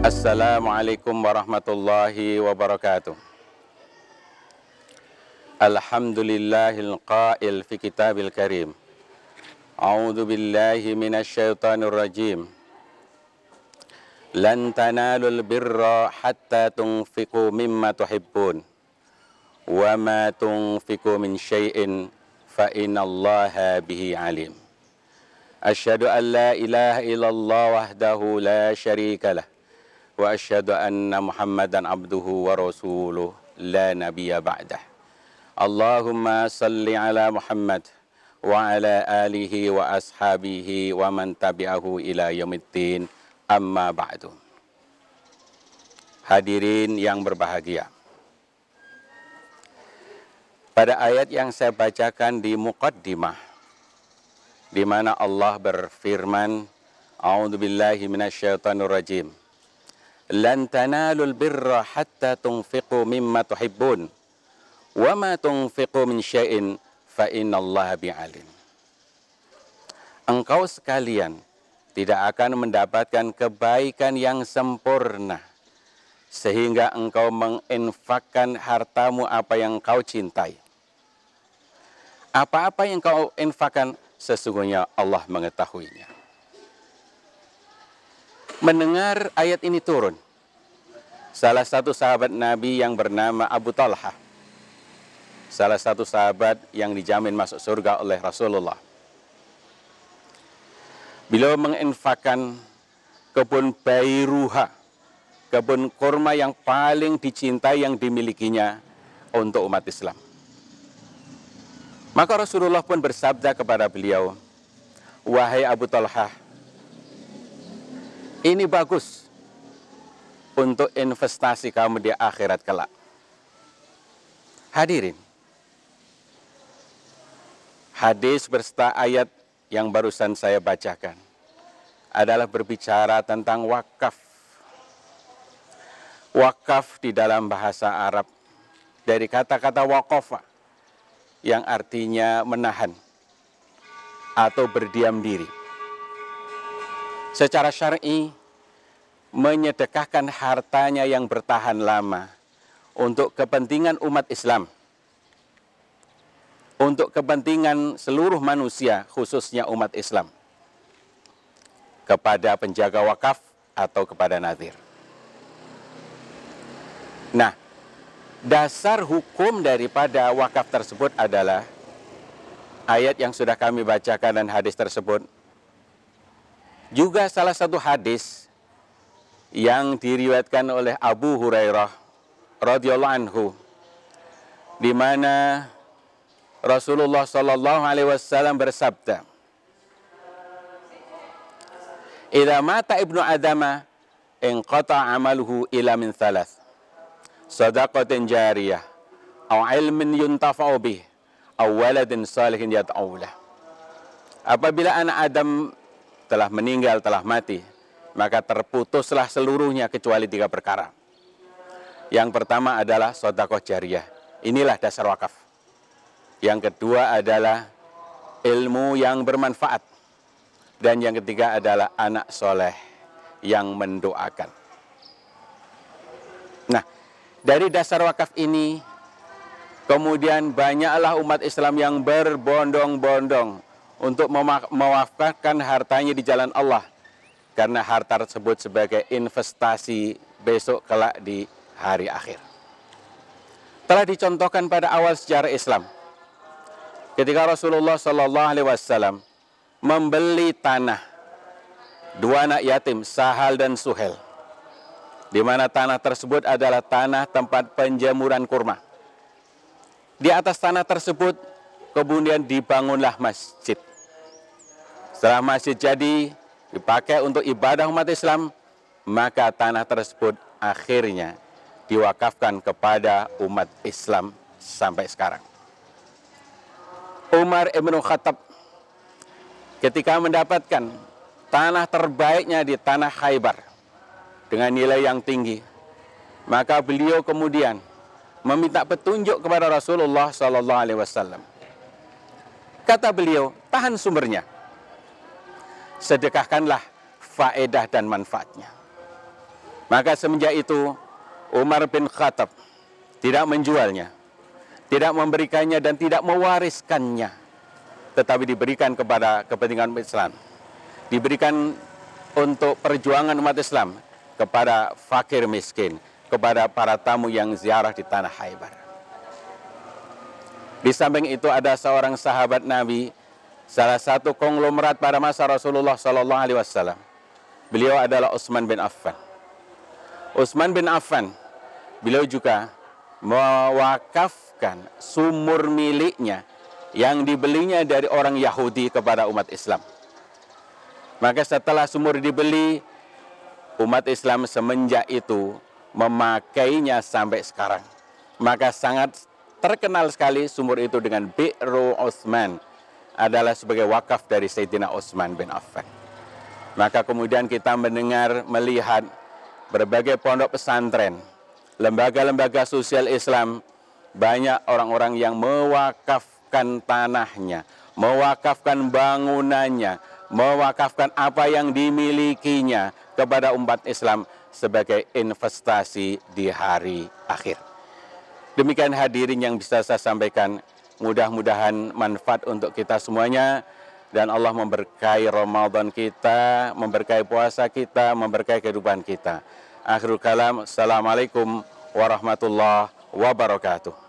Assalamualaikum warahmatullahi wabarakatuh. Alhamdulillahil qail fi kitabil karim. A'udzu billahi minasyaitonir rajim. Lan tanalul birra hatta tunfiqu mimma tuhibbun. Wa ma tunfiqu min syai'in fa innallaha bihi alim. Asyhadu an la ilaha illallah wahdahu la syarika lah. Wa asyhadu anna Muhammadan abduhu wa rasuluh la nabiyya ba'dah. Allahumma salli ala Muhammad wa ala alihi wa ashabihi wa man tabi'ahu ila yaumiddin, amma ba'du. Hadirin yang berbahagia, pada ayat yang saya bacakan di muqaddimah, di mana Allah berfirman, A'udzubillahi minasyaitonir rajim. Lan tanalul birra hatta tunfiqu mimma tuhibbun. Wa ma tunfiqu min syai'in fa innallaha bi'alim. Engkau sekalian tidak akan mendapatkan kebaikan yang sempurna sehingga engkau menginfakkan hartamu apa yang kau cintai. Apa-apa yang kau infakkan, sesungguhnya Allah mengetahuinya. Mendengar ayat ini turun, salah satu sahabat Nabi yang bernama Abu Talha, salah satu sahabat yang dijamin masuk surga oleh Rasulullah. Beliau menginfakkan kebun Bairuha, kebun kurma yang paling dicintai yang dimilikinya untuk umat Islam. Maka Rasulullah pun bersabda kepada beliau, wahai Abu Talha, ini bagus untuk investasi kamu di akhirat kelak. Hadirin, hadis berserta ayat yang barusan saya bacakan adalah berbicara tentang wakaf. Wakaf di dalam bahasa Arab dari kata-kata waqafa yang artinya menahan atau berdiam diri. Secara syar'i, menyedekahkan hartanya yang bertahan lama untuk kepentingan umat Islam, untuk kepentingan seluruh manusia, khususnya umat Islam, kepada penjaga wakaf atau kepada nazir. Nah, dasar hukum daripada wakaf tersebut adalah ayat yang sudah kami bacakan dan hadis tersebut. Juga salah satu hadis yang diriwayatkan oleh Abu Hurairah radhiyallahu anhu, di mana Rasulullah sallallahu alaihi wasallam bersabda, "Idza mata ibnu Adama inqata amaluhu ila min thalath. Shadaqatin jariyah, aw ilmin yuntafa'u bih, aw waladin salihin yad'u lah." Apabila anak Adam telah meninggal, telah mati, maka terputuslah seluruhnya kecuali 3 perkara. Yang pertama adalah sedekah jariyah. Inilah dasar wakaf. Yang kedua adalah ilmu yang bermanfaat. Dan yang ketiga adalah anak soleh yang mendoakan. Nah, dari dasar wakaf ini, kemudian banyaklah umat Islam yang berbondong-bondong untuk mewakafkan hartanya di jalan Allah. Karena harta tersebut sebagai investasi besok kelak di hari akhir. Telah dicontohkan pada awal sejarah Islam, ketika Rasulullah Sallallahu Alaihi Wasallam membeli tanah 2 anak yatim, Sahal dan Suhel, di mana tanah tersebut adalah tanah tempat penjemuran kurma. Di atas tanah tersebut kemudian dibangunlah masjid. Setelah masjid jadi, dipakai untuk ibadah umat Islam, maka tanah tersebut akhirnya diwakafkan kepada umat Islam sampai sekarang. Umar ibn Khattab ketika mendapatkan tanah terbaiknya di tanah Khaybar dengan nilai yang tinggi, maka beliau kemudian meminta petunjuk kepada Rasulullah Sallallahu Alaihi Wasallam. Kata beliau, tahan sumbernya, sedekahkanlah faedah dan manfaatnya. Maka semenjak itu Umar bin Khattab tidak menjualnya, tidak memberikannya dan tidak mewariskannya, tetapi diberikan kepada kepentingan umat Islam. Diberikan untuk perjuangan umat Islam kepada fakir miskin, kepada para tamu yang ziarah di tanah Khaybar. Di samping itu ada seorang sahabat Nabi, salah satu konglomerat pada masa Rasulullah Sallallahu Alaihi Wasallam. Beliau adalah Utsman bin Affan. Utsman bin Affan, beliau juga mewakafkan sumur miliknya yang dibelinya dari orang Yahudi kepada umat Islam. Maka setelah sumur dibeli, umat Islam semenjak itu memakainya sampai sekarang. Maka sangat terkenal sekali sumur itu dengan Bi'ru Utsman, adalah sebagai wakaf dari Sayyidina Utsman bin Affan. Maka kemudian kita mendengar, melihat berbagai pondok pesantren, lembaga-lembaga sosial Islam, banyak orang-orang yang mewakafkan tanahnya, mewakafkan bangunannya, mewakafkan apa yang dimilikinya kepada umat Islam sebagai investasi di hari akhir. Demikian hadirin yang bisa saya sampaikan. Mudah-mudahan manfaat untuk kita semuanya, dan Allah memberkahi Ramadan kita, memberkahi puasa kita, memberkahi kehidupan kita. Akhirul kalam, assalamualaikum warahmatullahi wabarakatuh.